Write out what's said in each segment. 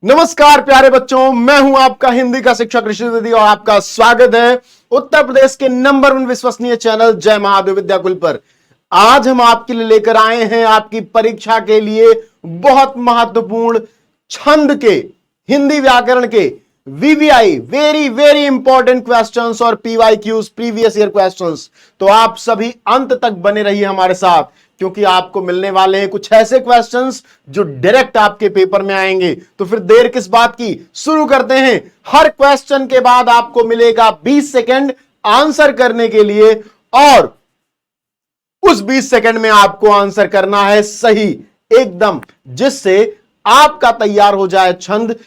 नमस्कार प्यारे बच्चों, मैं हूं आपका हिंदी का शिक्षक ऋषि द्विवेदी और आपका स्वागत है उत्तर प्रदेश के नंबर 1 विश्वसनीय चैनल जय महादेव विद्याकुल पर। आज हम आपके लिए लेकर आए हैं आपकी परीक्षा के लिए बहुत महत्वपूर्ण छंद के हिंदी व्याकरण के VVI very very important questions और पीवाईक्यूज प्रीवियस ईयर क्वेश्चंस। तो आप सभी अंत तक बने रहिए हमारे साथ, क्योंकि आपको मिलने वाले हैं कुछ ऐसे क्वेश्चंस जो डायरेक्ट आपके पेपर में आएंगे। तो फिर देर किस बात की, शुरू करते हैं। हर क्वेश्चन के बाद आपको मिलेगा 20 सेकंड आंसर करने के लिए, और उस 20 सेकंड में आपको आंसर करना है सही एकदम, जिससे आपका तैयार हो जाए छंद।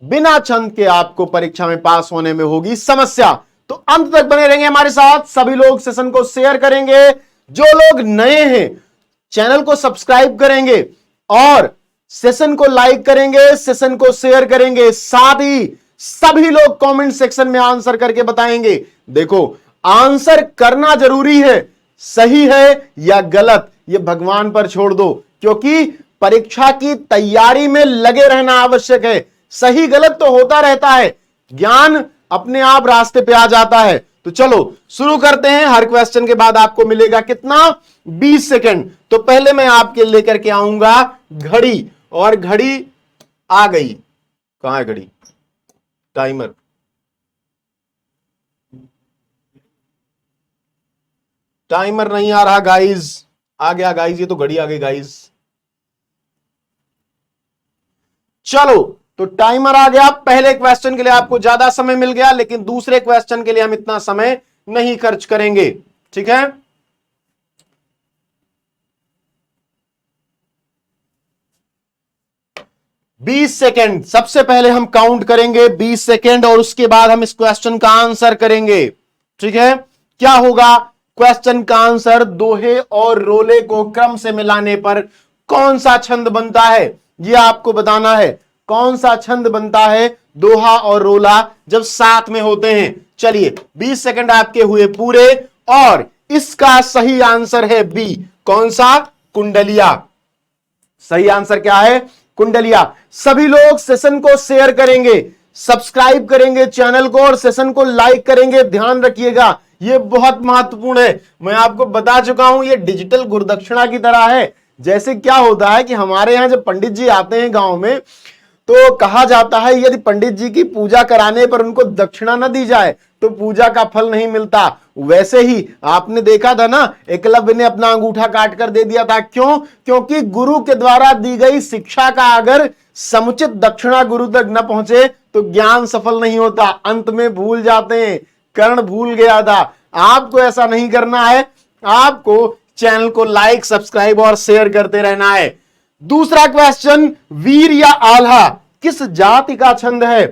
बिना छंद के आपको परीक्षा में पास होने में होगी समस्या। तो अंत तक बने रहेंगे हमारे साथ। सभी लोग सेशन को शेयर करेंगे, जो लोग नए हैं चैनल को सब्सक्राइब करेंगे और सेशन को लाइक करेंगे, सेशन को शेयर करेंगे। साथ ही सभी लोग कमेंट सेक्शन में आंसर करके बताएंगे। देखो, आंसर करना जरूरी है, सही है या गलत ये भगवान पर छोड़ दो, क्योंकि परीक्षा की तैयारी में लगे रहना आवश्यक है। सही गलत तो होता रहता है, ज्ञान अपने आप रास्ते पे आ जाता है। तो चलो शुरू करते हैं। हर क्वेश्चन के बाद आपको मिलेगा कितना, 20 सेकंड। तो पहले मैं आपके लेकर के आऊंगा घड़ी, और घड़ी आ गई। कहां है घड़ी? टाइमर। टाइमर नहीं आ रहा गाइस। आ गया गाइस, ये तो घड़ी आ गई गाइस। चलो, तो टाइमर आ गया। पहले क्वेश्चन के लिए आपको ज्यादा समय मिल गया, लेकिन दूसरे क्वेश्चन के लिए हम इतना समय नहीं खर्च करेंगे, ठीक है। बीस सेकेंड सबसे पहले हम काउंट करेंगे, 20 सेकेंड, और उसके बाद हम इस क्वेश्चन का आंसर करेंगे, ठीक है। क्या होगा क्वेश्चन का आंसर? दोहे और रोले को क्रम से मिलाने पर कौन सा छंद बनता है, यह आपको बताना है। कौन सा छंद बनता है दोहा और रोला जब साथ में होते हैं? चलिए, 20 सेकंड आपके हुए पूरे, और इसका सही आंसर है बी। कौन सा? कुंडलिया। सही आंसर क्या है? कुंडलिया। सभी लोग सेशन को शेयर करेंगे, सब्सक्राइब करेंगे चैनल को, और सेशन को लाइक करेंगे। ध्यान रखिएगा, यह बहुत महत्वपूर्ण है। मैं आपको बता चुका हूं, यह डिजिटल गुरुदक्षिणा की तरह है। जैसे क्या होता है कि हमारे यहां जब पंडित जी आते हैं गांव में, तो कहा जाता है यदि पंडित जी की पूजा कराने पर उनको दक्षिणा न दी जाए तो पूजा का फल नहीं मिलता। वैसे ही आपने देखा था ना, एकलव्य ने अपना अंगूठा काट कर दे दिया था। क्यों? क्योंकि गुरु के द्वारा दी गई शिक्षा का अगर समुचित दक्षिणा गुरु तक न पहुंचे तो ज्ञान सफल नहीं होता, अंत में भूल जाते हैं। कर्ण भूल गया था। आपको ऐसा नहीं करना है, आपको चैनल को लाइक, सब्सक्राइब और शेयर करते रहना है। दूसरा क्वेश्चन, वीर या आल्हा किस जाति का छंद है?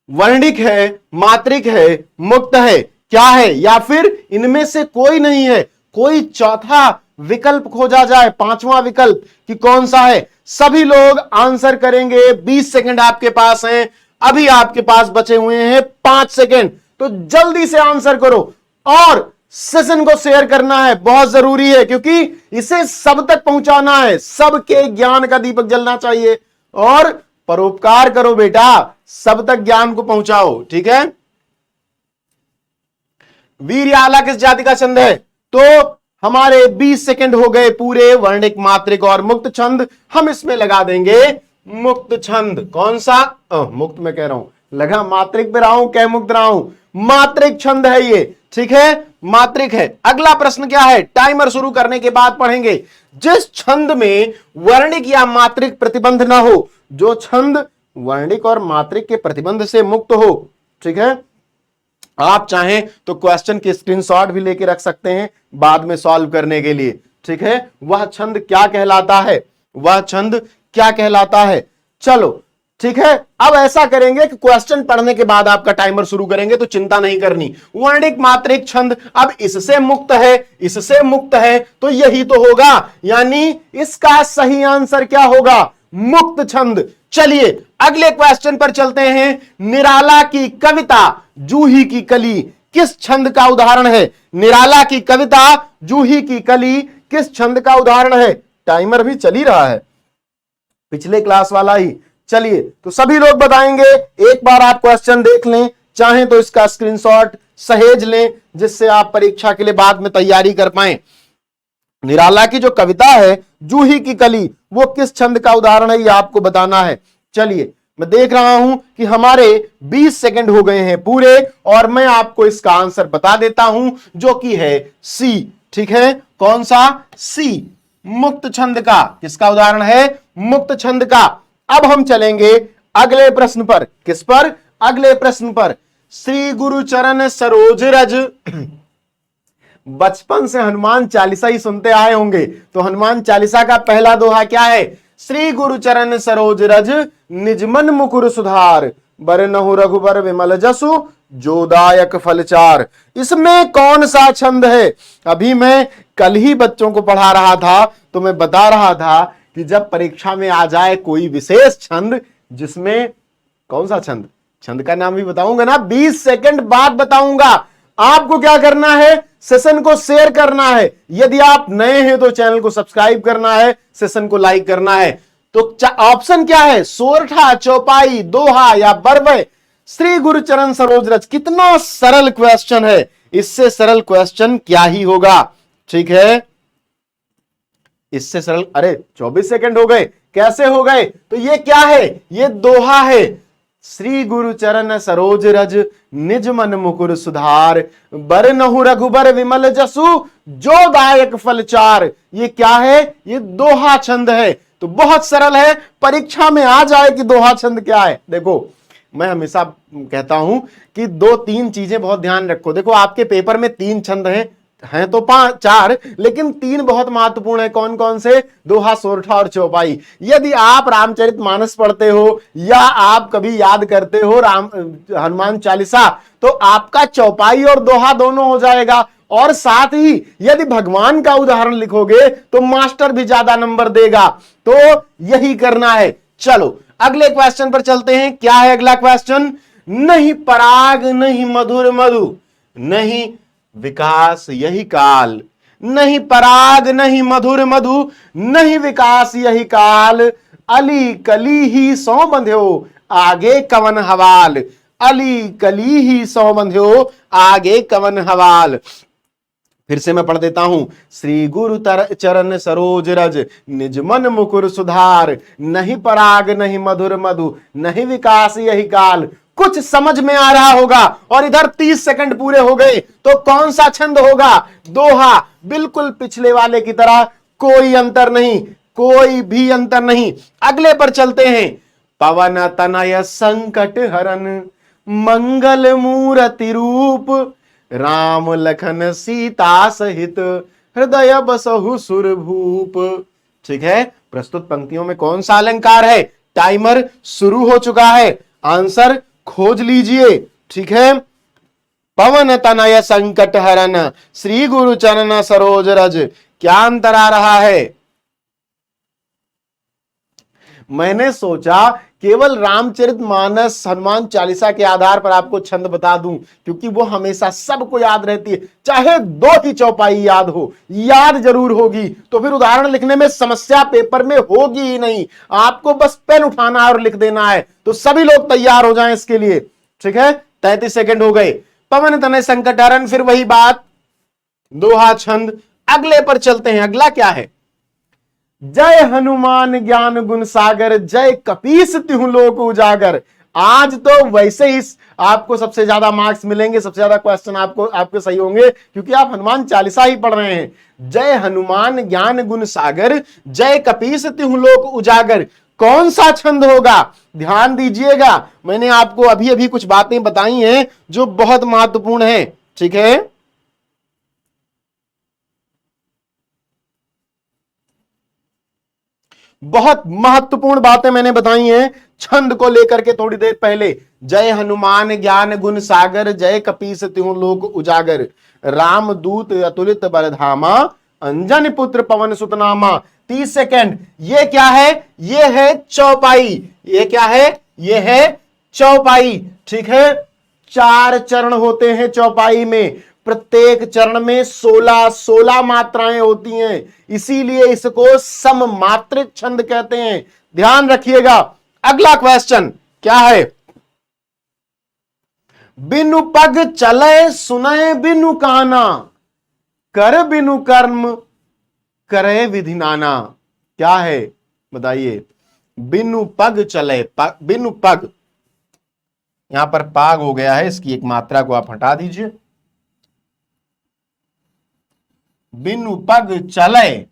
वर्णिक है, मात्रिक है, मुक्त है, क्या है, या फिर इनमें से कोई नहीं है? कोई चौथा विकल्प खोजा जाए, पांचवा विकल्प कि कौन सा है। सभी लोग आंसर करेंगे। 20 सेकंड आपके पास हैं, अभी आपके पास बचे हुए हैं 5 सेकंड। तो जल्दी से आंसर करो, और सेशन को शेयर करना है, बहुत जरूरी है, क्योंकि इसे सब तक पहुंचाना है। सबके ज्ञान का दीपक जलना चाहिए, और परोपकार करो बेटा, सब तक ज्ञान को पहुंचाओ, ठीक है। वीर या आल्हा किस जाति का छंद है? तो हमारे 20 सेकंड हो गए पूरे। वर्णिक, मात्रिक और मुक्त छंद, हम इसमें लगा देंगे मुक्त छंद। कौन सा? मुक्त में कह रहा हूं, लगा मात्रिक पे रहा हूं, कह मुक्त रहा हूं। मात्रिक छंद है ये, ठीक है, मात्रिक है। अगला प्रश्न क्या है? टाइमर शुरू करने के बाद पढ़ेंगे। जिस छंद में वर्णिक या मात्रिक प्रतिबंध ना हो, जो छंद वर्णिक और मात्रिक के प्रतिबंध से मुक्त हो, ठीक है। आप चाहें तो क्वेश्चन के स्क्रीनशॉट भी लेके रख सकते हैं बाद में सॉल्व करने के लिए, ठीक है। वह छंद क्या कहलाता है? वह छंद क्या कहलाता है? चलो ठीक है, अब ऐसा करेंगे कि क्वेश्चन पढ़ने के बाद आपका टाइमर शुरू करेंगे, तो चिंता नहीं करनी। वर्णिक, मात्रिक छंद अब इससे मुक्त है, इससे मुक्त है, तो यही तो होगा, यानी इसका सही आंसर क्या होगा? मुक्त छंद। चलिए अगले क्वेश्चन पर चलते हैं। निराला की कविता जूही की कली किस छंद का उदाहरण है? निराला की कविता जूही की कली किस छंद का उदाहरण है? टाइमर भी चल ही रहा है। पिछले क्लास वाला ही। चलिए, तो सभी लोग बताएंगे। एक बार आप क्वेश्चन देख लें, चाहें तो इसका स्क्रीनशॉट सहेज लें, जिससे आप परीक्षा के लिए बाद में तैयारी कर पाएं। निराला की जो कविता है जूही की कली, वो किस छंद का उदाहरण है, ये आपको बताना है। चलिए, मैं देख रहा हूं कि हमारे 20 सेकंड हो गए हैं पूरे, और मैं आपको इसका आंसर बता देता हूं, जो कि है सी। ठीक है, कौन सा? सी, मुक्त छंद का। किसका उदाहरण है? मुक्त छंद का। अब हम चलेंगे अगले प्रश्न पर। किस पर? अगले प्रश्न पर। श्री गुरुचरण सरोज रज, बचपन से हनुमान चालीसा ही सुनते आए होंगे, तो हनुमान चालीसा का पहला दोहा क्या है? श्री गुरुचरण सरोज रज, निजमन मुकुर सुधार, बरनहु रघुबर विमल जसु, जोदायक फलचार। इसमें कौन सा छंद है? अभी मैं कल ही बच्चों को पढ़ा रहा था, तो मैं बता रहा था कि जब परीक्षा में आ जाए कोई विशेष छंद, जिसमें कौन सा छंद, छंद का नाम भी बताऊंगा ना, 20 सेकंड बाद बताऊंगा। आपको क्या करना है? सेशन को शेयर करना है। यदि आप नए हैं तो चैनल को सब्सक्राइब करना है, सेशन को लाइक करना है। तो ऑप्शन क्या है? सोरठा, चौपाई, दोहा या बरबय। श्री गुरुचरण सरोज रज, कितना सरल क्वेश्चन है। इससे सरल क्वेश्चन क्या ही होगा। ठीक है, इससे सरल। अरे 24 सेकंड हो गए, कैसे हो गए? तो ये क्या है? ये दोहा है। श्री गुरुचरण सरोज रज, निज मन मुकुर सुधार, बरनहु रघुबर विमल जसु, जो दायक फलचार। ये क्या है? ये दोहा छंद है। तो बहुत सरल है, परीक्षा में आ जाए कि दोहा छंद क्या है। देखो, मैं हमेशा कहता हूं कि 2-3 चीजें बहुत ध्यान रखो। देखो, आपके पेपर में 3 छंद हैं तो 4, लेकिन 3 बहुत महत्वपूर्ण है। कौन कौन से? दोहा, सोरठा और चौपाई। यदि आप रामचरितमानस पढ़ते हो या आप कभी याद करते हो हनुमान चालीसा, तो आपका चौपाई और दोहा दोनों हो जाएगा। और साथ ही यदि भगवान का उदाहरण लिखोगे तो मास्टर भी ज्यादा नंबर देगा। तो यही करना है। चलो अगले क्वेश्चन पर चलते हैं। क्या है अगला क्वेश्चन? नहीं पराग नहीं मधुर मधु, नहीं विकास यही काल, नहीं पराग नहीं मधुर मधु, नहीं विकास यही काल, अली कली ही सौ बंध्यो, आगे कवन हवाल, अली कली ही सौ बंध्यो, आगे कवन हवाल। फिर से मैं पढ़ देता हूं। श्री गुरु चरण सरोज रज, निज मन मुकुर सुधार, नहीं पराग नहीं मधुर मधु, नहीं विकास यही काल। कुछ समझ में आ रहा होगा। और इधर 30 सेकंड पूरे हो गए, तो कौन सा छंद होगा? दोहा। बिल्कुल पिछले वाले की तरह, कोई अंतर नहीं, कोई भी अंतर नहीं। अगले पर चलते हैं। पवन तनय संकट हरन, मंगल मूर्ति रूप, राम लखन सीता सहित, हृदय बसहु सुरभूप। ठीक है, प्रस्तुत पंक्तियों में कौन सा अलंकार है? टाइमर शुरू हो चुका है, आंसर खोज लीजिए। ठीक है, पवन तनय संकट हरन, श्री गुरु चरण सरोज रज। क्या अंतर आ रहा है? मैंने सोचा केवल रामचरितमानस, हनुमान चालीसा के आधार पर आपको छंद बता दूं, क्योंकि वो हमेशा सबको याद रहती है। चाहे 2 ही चौपाई याद हो, याद जरूर होगी। तो फिर उदाहरण लिखने में समस्या पेपर में होगी ही नहीं। आपको बस पेन उठाना है और लिख देना है। तो सभी लोग तैयार हो जाएं इसके लिए। ठीक है, 33 सेकंड हो गए। पवन तनय संकट हरन, फिर वही बात, दोहा छंद। अगले पर चलते हैं। अगला क्या है? जय हनुमान ज्ञान गुण सागर, जय कपीस तिहु लोक उजागर। आज तो वैसे ही आपको सबसे ज्यादा मार्क्स मिलेंगे, सबसे ज्यादा क्वेश्चन आपके सही होंगे, क्योंकि आप हनुमान चालीसा ही पढ़ रहे हैं। जय हनुमान ज्ञान गुण सागर, जय कपीस तिहु लोक उजागर। कौन सा छंद होगा? ध्यान दीजिएगा, मैंने आपको अभी अभी कुछ बातें बताई हैं जो बहुत महत्वपूर्ण है। ठीक है, बहुत महत्वपूर्ण बातें मैंने बताई हैं छंद को लेकर के थोड़ी देर पहले। जय हनुमान ज्ञान गुण सागर, जय कपीस तिहु लोक उजागर, राम दूत अतुलित बलधामा, अंजन पुत्र पवन सुत नामा। 30 सेकंड। ये क्या है? ये है चौपाई। ये क्या है? ये है चौपाई। ठीक है, 4 चरण होते हैं चौपाई में। प्रत्येक चरण में 16 मात्राएं होती हैं, इसीलिए इसको सममात्रिक छंद कहते हैं। ध्यान रखिएगा। अगला क्वेश्चन क्या है? बिनु पग चले सुनय बिनु काना, कर बिनु कर्म करे विधि नाना। क्या है बताइए? बिनु पग चले, बिनु पग, यहां पर पाग हो गया है, इसकी एक मात्रा को आप हटा दीजिए। बिनु पग चले,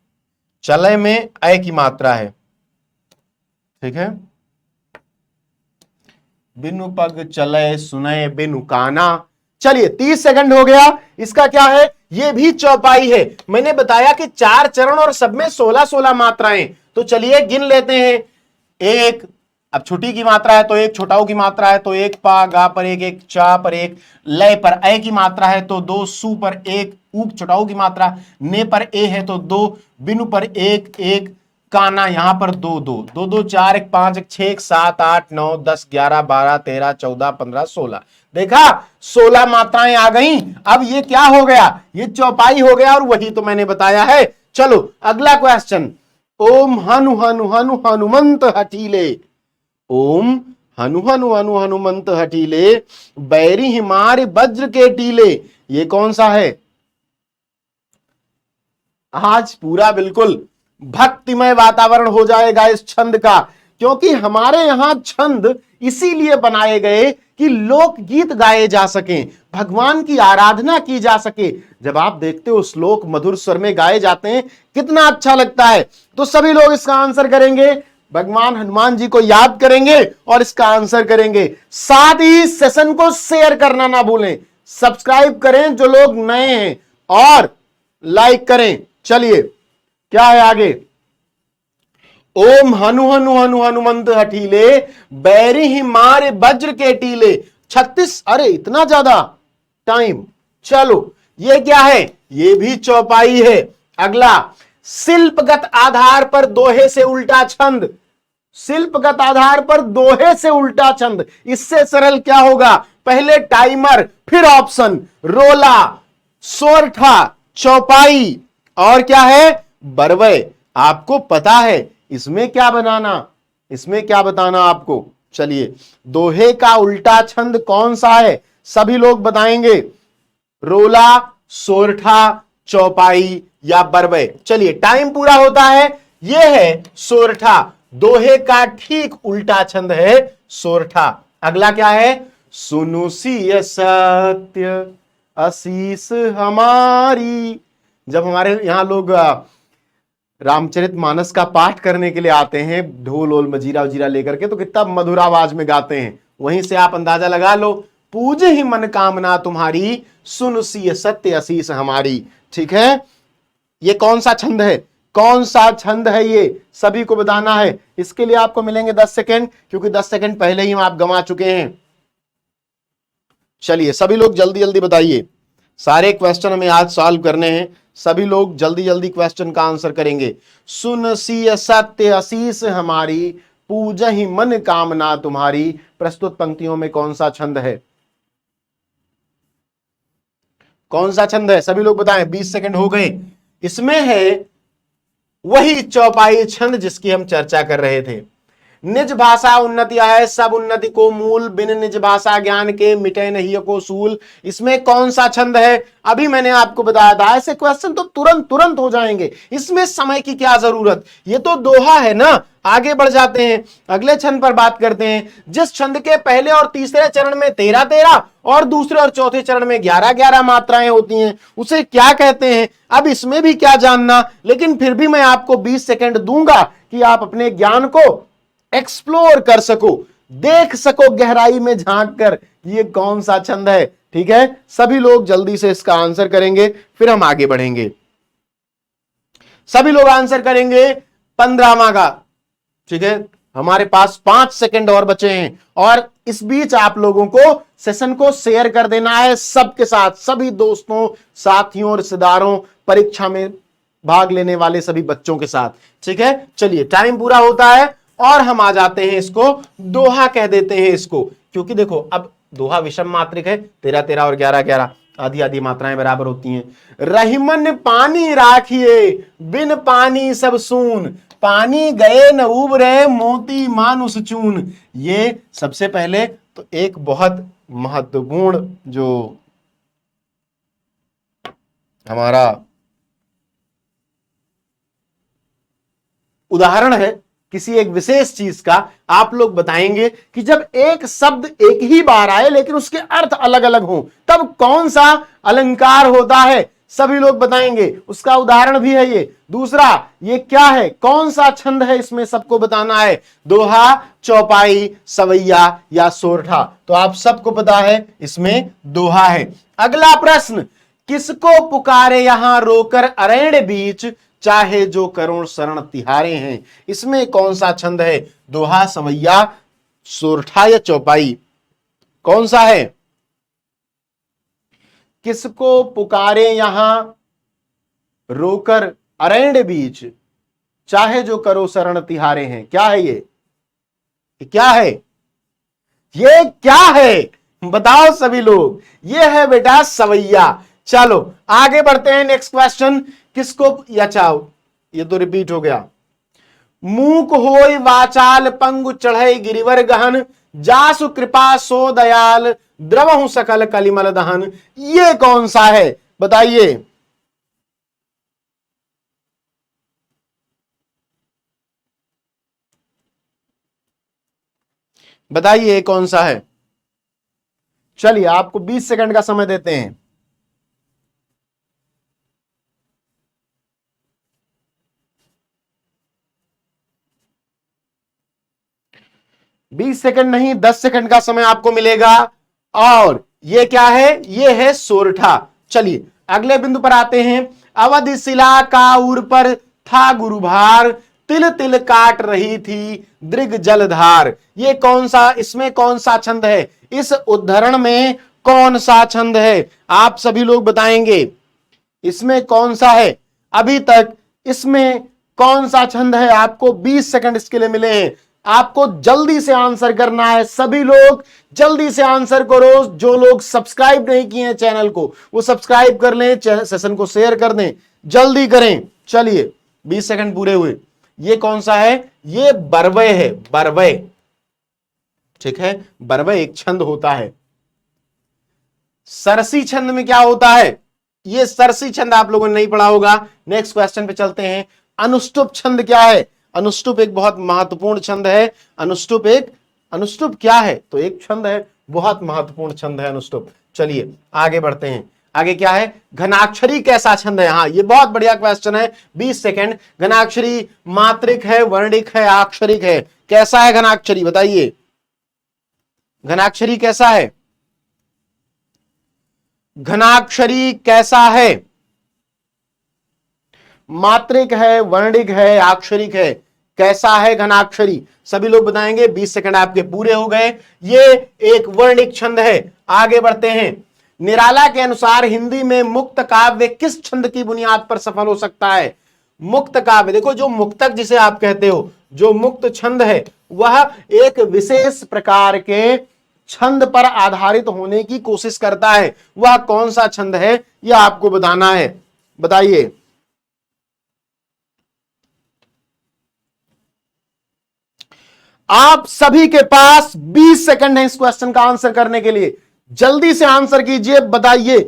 चले में अय की मात्रा है, ठीक है। बिनु पग चले सुनय बिनु काना। चलिए 30 सेकंड हो गया। इसका क्या है? ये भी चौपाई है। मैंने बताया कि 4 चरण और सब में 16-16 मात्राएं। तो चलिए गिन लेते हैं। एक, अब छुटी की मात्रा है तो एक, छोटाऊ की मात्रा है तो एक, पा गा पर एक, एक चा पर एक, लय पर अय की मात्रा है तो 2, सु पर एक, ऊप छोटाऊ की मात्रा, ने पर ए है तो 2, बिनु पर एक, एक, काना यहां पर 2, 2, 2, 2, 4, 1, 5, 1, 6, 7, 8, 9, 10, 11, 12, 13, 14, 15, 16। देखा, 16 मात्राएं आ गई। अब ये क्या हो गया? ये चौपाई हो गया, और वही तो मैंने बताया है। चलो अगला क्वेश्चन। ओम हनु हनु हनु हनुमंत हठीले, ओम हनु हनु हनु हनुमंत हठीले, बैरी हिमार वज्र के टीले। ये कौन सा है? आज पूरा बिल्कुल भक्तिमय वातावरण हो जाएगा इस छंद का, क्योंकि हमारे यहां छंद इसीलिए बनाए गए कि लोकगीत गाए जा सकें, भगवान की आराधना की जा सके। जब आप देखते हो श्लोक मधुर स्वर में गाए जाते हैं, कितना अच्छा लगता है। तो सभी लोग इसका आंसर करेंगे, भगवान हनुमान जी को याद करेंगे और इसका आंसर करेंगे। साथ ही सेशन को शेयर करना ना भूलें, सब्सक्राइब करें जो लोग नए हैं, और लाइक करें। चलिए क्या है आगे? ओम हनु हनु हनु हनुमंत हठीले, बैरी ही मारे वज्र के टीले। 36, अरे इतना ज्यादा टाइम। चलो ये क्या है? ये भी चौपाई है। अगला, शिल्पगत आधार पर दोहे से उल्टा छंद, शिल्पगत आधार पर दोहे से उल्टा छंद। इससे सरल क्या होगा? पहले टाइमर, फिर ऑप्शन, रोला, सोरठा, चौपाई, और क्या है? बरवय। आपको पता है इसमें क्या बनाना, इसमें क्या बताना आपको। चलिए, दोहे का उल्टा छंद कौन सा है? सभी लोग बताएंगे। रोला, सोरठा, चौपाई या बरवय। चलिए टाइम पूरा होता है। यह है सोरठा। दोहे का ठीक उल्टा छंद है सोरठा। अगला क्या है? सुनु सिय सत्य असीस हमारी। जब हमारे यहां लोग रामचरितमानस का पाठ करने के लिए आते हैं, ढोल ओल मजीरा वजीरा लेकर के, तो कितना मधुर आवाज में गाते हैं। वहीं से आप अंदाजा लगा लो। पूज ही मन कामना तुम्हारी, सुन सिय सत्य असीस हमारी। ठीक है, ये कौन सा छंद है? कौन सा छंद है ये? सभी को बताना है। इसके लिए आपको मिलेंगे 10 सेकेंड, क्योंकि 10 सेकेंड पहले ही आप गंवा चुके हैं। चलिए सभी लोग जल्दी जल्दी बताइए। सारे क्वेश्चन हमें आज सॉल्व करने हैं। सभी लोग जल्दी जल्दी क्वेश्चन का आंसर करेंगे। सुन सिय सत्य असीस हमारी, पूज ही मन कामना तुम्हारी। प्रस्तुत पंक्तियों में कौन सा छंद है? कौन सा छंद है? सभी लोग बताएं। 20 सेकंड हो गए। इसमें है वही चौपाई छंद जिसकी हम चर्चा कर रहे थे। निज भाषा उन्नति आए, सब उन्नति को मूल, बिन निज भाषा ज्ञान के मिटे नहीं को सूल। इसमें कौन सा छंद है? अभी मैंने आपको बताया था। ऐसे क्वेश्चन तो तुरंत तुरंत हो जाएंगे, इसमें समय की क्या जरूरत। ये तो दोहा है ना। आगे बढ़ जाते हैं, अगले छंद पर बात करते हैं। जिस छंद के पहले और तीसरे चरण में 13-13 और दूसरे और चौथे चरण में 11-11 मात्राएं होती हैं, उसे क्या कहते हैं? अब इसमें भी क्या जानना, लेकिन फिर भी मैं आपको 20 सेकंड दूंगा कि आप अपने ज्ञान को एक्सप्लोर कर सको, देख सको गहराई में झांक कर ये कौन सा छंद है। ठीक है, सभी लोग जल्दी से इसका आंसर करेंगे, फिर हम आगे बढ़ेंगे। सभी लोग आंसर करेंगे 15वां का। ठीक है, हमारे पास 5 सेकंड और बचे हैं, और इस बीच आप लोगों को सेशन को शेयर कर देना है सबके साथ, सभी दोस्तों, साथियों, रिश्तेदारों, परीक्षा में भाग लेने वाले सभी बच्चों के साथ। ठीक है, चलिए टाइम पूरा होता है और हम आ जाते हैं। इसको दोहा कह देते हैं इसको, क्योंकि देखो अब दोहा विषम मात्रिक है। 13-13 और 11-11 आधी आधी मात्राएं बराबर होती हैं। रहीमन पानी राखिए, बिन पानी सब सून, पानी गए न उबरे मोती मानुष चून। ये सबसे पहले तो एक बहुत महत्वपूर्ण जो हमारा उदाहरण है किसी एक विशेष चीज का, आप लोग बताएंगे कि जब एक शब्द एक ही बार आए लेकिन उसके अर्थ अलग अलग हों तब कौन सा अलंकार होता है, सभी लोग बताएंगे। उसका उदाहरण भी है ये। दूसरा, ये क्या है, कौन सा छंद है, इसमें सबको बताना है। दोहा, चौपाई, सवैया या सोरठा। तो आप सबको पता है इसमें दोहा है। अगला प्रश्न, किसको पुकारे यहां रोकर अरण्य बीच, चाहे जो करुण शरण तिहारे हैं। इसमें कौन सा छंद है, दोहा, सवैया, सोरठा या चौपाई, कौन सा है। किसको पुकारे यहां रोकर अरण्य बीच, चाहे जो करो शरण तिहारे हैं। क्या है ये क्या है, ये क्या है, बताओ सभी लोग। ये है बेटा सवैया। चलो आगे बढ़ते हैं, नेक्स्ट क्वेश्चन। किसको, या चाओ ये तो रिपीट हो गया। मूक होय वाचाल पंगु चढ़े गिरिवर गहन, जासु कृपा सो दयाल द्रवहु सकल कलिमल दहन। ये कौन सा है बताइए। बताइए कौन सा है। चलिए आपको 20 सेकंड का समय देते हैं। बीस सेकंड नहीं, 10 सेकंड का समय आपको मिलेगा। और ये क्या है, ये है सोरठा। चलिए अगले बिंदु पर आते हैं। अवधि शिला का उर पर था गुरुभार, तिल तिल काट रही थी दृग जलधार। ये कौन सा, इसमें कौन सा छंद है, इस उद्धरण में कौन सा छंद है, आप सभी लोग बताएंगे। इसमें कौन सा है, अभी तक इसमें कौन सा छंद है। आपको 20 सेकंड इसके लिए मिले हैं। आपको जल्दी से आंसर करना है। सभी लोग जल्दी से आंसर करो। जो लोग सब्सक्राइब नहीं किए हैं चैनल को वो सब्सक्राइब कर लें, सेशन को शेयर कर दें, जल्दी करें। चलिए 20 सेकंड पूरे हुए। ये कौन सा है, ये बरवय है, बरवय। ठीक है, बरवय एक छंद होता है। सरसी छंद में क्या होता है, ये सरसी छंद आप लोगों ने नहीं पढ़ा होगा। नेक्स्ट क्वेश्चन पे चलते हैं। अनुष्टुप छंद क्या है, अनुष्टुप एक बहुत महत्वपूर्ण छंद है। अनुष्टुप क्या है, तो एक छंद है, बहुत महत्वपूर्ण छंद है अनुष्टुप। चलिए आगे बढ़ते हैं। आगे क्या है, घनाक्षरी कैसा छंद है। हाँ ये बहुत बढ़िया क्वेश्चन है। 20 सेकंड। घनाक्षरी मात्रिक है, वर्णिक है, अक्षरिक है, कैसा है घनाक्षरी बताइए। घनाक्षरी कैसा है, घनाक्षरी कैसा है, मात्रिक है, वर्णिक है, अक्षरिक है, कैसा है घनाक्षरी, सभी लोग बताएंगे। 20 सेकंड आपके पूरे हो गए। ये एक वर्णिक छंद है। आगे बढ़ते हैं। निराला के अनुसार हिंदी में मुक्त काव्य किस छंद की बुनियाद पर सफल हो सकता है। मुक्त काव्य, देखो जो मुक्तक जिसे आप कहते हो, जो मुक्त छंद है वह एक विशेष प्रकार के छंद पर आधारित होने की कोशिश करता है। वह कौन सा छंद है यह आपको बताना है, बताइए। आप सभी के पास 20 सेकंड है इस क्वेश्चन का आंसर करने के लिए। जल्दी से आंसर कीजिए, बताइए।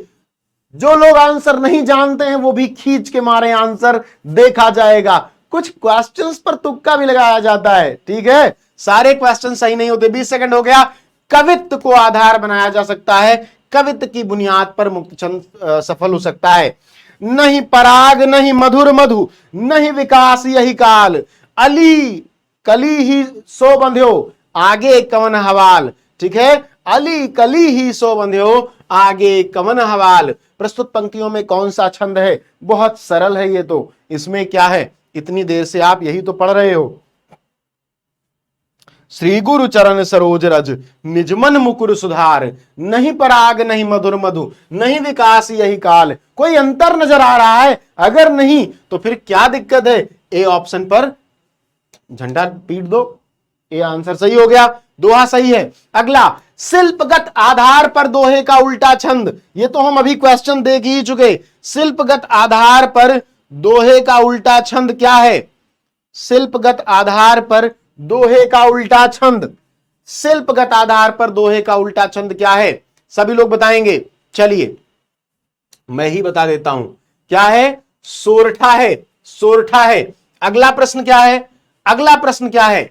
जो लोग आंसर नहीं जानते हैं वो भी खींच के मारे आंसर, देखा जाएगा। कुछ क्वेश्चंस पर तुक्का भी लगाया जाता है, ठीक है, सारे क्वेश्चन सही नहीं होते। 20 सेकंड हो गया। कवित्व को आधार बनाया जा सकता है, कवित्व की बुनियाद पर मुक्त छंद सफल हो सकता है। नहीं पराग, नहीं मधुर मधु, नहीं विकास यही काल, अली कली ही सो बंध्यो आगे कवन हवाल। ठीक है, अली कली ही सो बंध्यो आगे कवन हवाल। प्रस्तुत पंक्तियों में कौन सा छंद है, बहुत सरल है ये तो। इसमें क्या है, इतनी देर से आप यही तो पढ़ रहे हो। श्री गुरु चरण सरोज रज निजमन मुकुर सुधार, नहीं पराग नहीं मधुर मधु, नहीं विकास यही काल। कोई अंतर नजर आ रहा है, अगर नहीं तो फिर क्या दिक्कत है। ए ऑप्शन पर झंडा पीट दो, ये आंसर सही हो गया। दोहा सही है। अगला, शिल्पगत आधार पर दोहे का उल्टा छंद। ये तो हम अभी क्वेश्चन देख ही चुके। शिल्पगत आधार पर दोहे का उल्टा छंद क्या है, शिल्पगत आधार पर दोहे का उल्टा छंद। शिल्पगत आधार पर दोहे का उल्टा छंद क्या है? सभी लोग बताएंगे। चलिए मैं ही बता देता हूं, क्या है? सोरठा है, सोरठा है। अगला प्रश्न क्या है? अगला प्रश्न क्या है?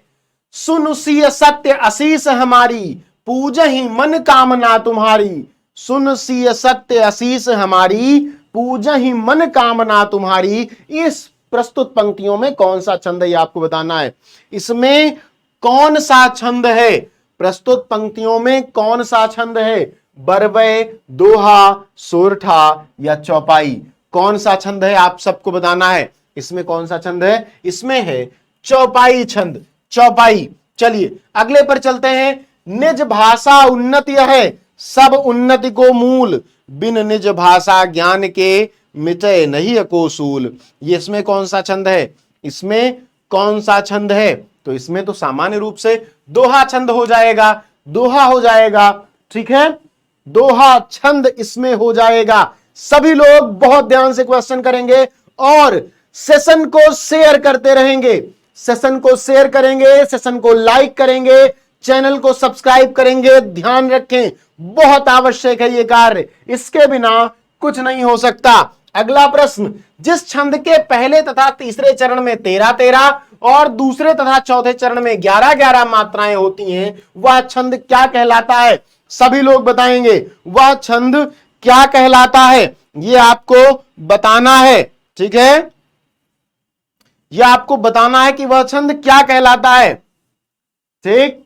सुन सिय सत्य असीस हमारी, पूजहि मन कामना तुम्हारी। सुन सिय सत्य असीस हमारी, पूजहि मन कामना तुम्हारी। इस प्रस्तुत पंक्तियों में कौन सा छंद है ये आपको बताना है। इसमें कौन सा छंद है? प्रस्तुत पंक्तियों में कौन सा छंद है? बरबय, दोहा, सोरठा या चौपाई? कौन सा छंद है आप सबको बताना है। इसमें कौन सा छंद है? इसमें है चौपाई छंद, चौपाई। चलिए अगले पर चलते हैं। निज भाषा उन्नति है, सब उन्नति को मूल। बिन निज भाषा ज्ञान के, मिटे नहीं को सूल। ये इसमें कौन सा छंद है? इसमें कौन सा छंद है? तो इसमें तो सामान्य रूप से दोहा छंद हो जाएगा, दोहा हो जाएगा। ठीक है, दोहा छंद इसमें हो जाएगा। सभी लोग बहुत ध्यान से क्वेश्चन करेंगे और सेशन को शेयर करते रहेंगे, सेशन को शेयर करेंगे, सेशन को लाइक करेंगे, चैनल को सब्सक्राइब करेंगे। ध्यान रखें, बहुत आवश्यक है ये कार्य, इसके बिना कुछ नहीं हो सकता। अगला प्रश्न, जिस छंद के पहले तथा तीसरे चरण में 13-13 और दूसरे तथा चौथे चरण में 11-11 मात्राएं होती हैं, वह छंद क्या कहलाता है? सभी लोग बताएंगे वह छंद क्या कहलाता है, ये आपको बताना है। ठीक है, यह आपको बताना है कि वह छंद क्या कहलाता है। ठीक,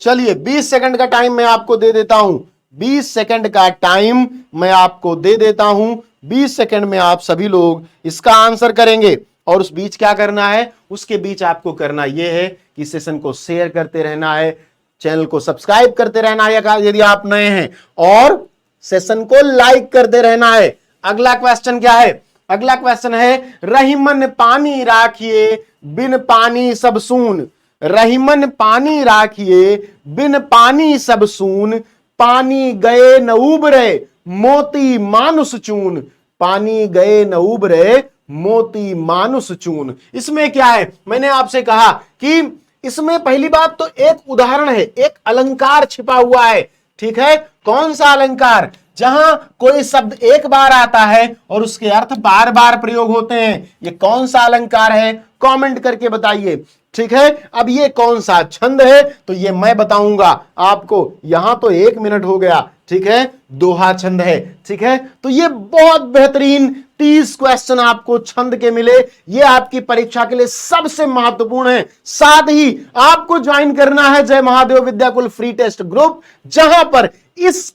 चलिए 20 सेकंड का टाइम मैं आपको दे देता हूं, 20 सेकंड का टाइम मैं आपको दे देता हूं। 20 सेकंड में आप सभी लोग इसका आंसर करेंगे और उस बीच क्या करना है? उसके बीच आपको करना यह है कि सेशन को शेयर करते रहना है, चैनल को सब्सक्राइब करते रहना है यदि आप नए हैं, और सेशन को लाइक करते रहना है। अगला क्वेश्चन क्या है? अगला क्वेश्चन है, रहीमन पानी राखिए, बिन पानी सब सून। रहीमन पानी राखिए, बिन पानी सब सून। पानी गए न उबरे, मोती मानुष चून। पानी गए न उबरे, मोती मानुष चून। इसमें क्या है? मैंने आपसे कहा कि इसमें पहली बात तो एक उदाहरण है, एक अलंकार छिपा हुआ है। ठीक है, कौन सा अलंकार? जहां कोई शब्द एक बार आता है और उसके अर्थ बार बार प्रयोग होते हैं। ये कौन सा अलंकार है? कमेंट करके बताइए। ठीक है, अब ये कौन सा छंद है? तो ये मैं बताऊंगा आपको। यहां तो 1 मिनट हो गया। ठीक है, दोहा छंद है। ठीक है, तो ये बहुत बेहतरीन 30 क्वेश्चन आपको छंद के मिले। ये आपकी परीक्षा के लिए सबसे महत्वपूर्ण है। साथ ही आपको ज्वाइन करना है Jai Mahadev Vidyakul free test group, जहां पर इस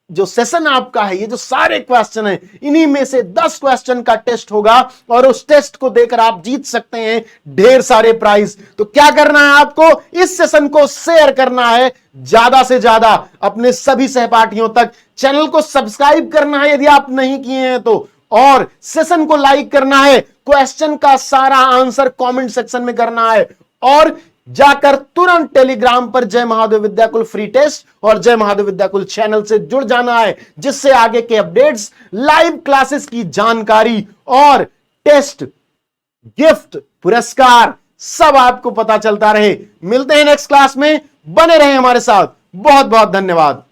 जो सेशन आपका है, ये जो सारे क्वेश्चन हैं, इन्हीं में से 10 क्वेश्चन का टेस्ट होगा और उस टेस्ट को देकर आप जीत सकते हैं ढेर सारे प्राइज। तो क्या करना है आपको? इस सेशन को शेयर करना है ज्यादा से ज्यादा अपने सभी सहपाठियों तक। चैनल को सब्सक्राइब करना है यदि आप नहीं किए हैं तो, और सेशन को लाइक करना है। क्वेश्चन का सारा आंसर कमेंट सेक्शन में करना है और जाकर तुरंत टेलीग्राम पर जय महादेव विद्याकुल फ्री टेस्ट और जय महादेव विद्याकुल चैनल से जुड़ जाना है, जिससे आगे के अपडेट्स, लाइव क्लासेस की जानकारी और टेस्ट, गिफ्ट, पुरस्कार सब आपको पता चलता रहे। मिलते हैं नेक्स्ट क्लास में, बने रहें हमारे साथ। बहुत बहुत धन्यवाद।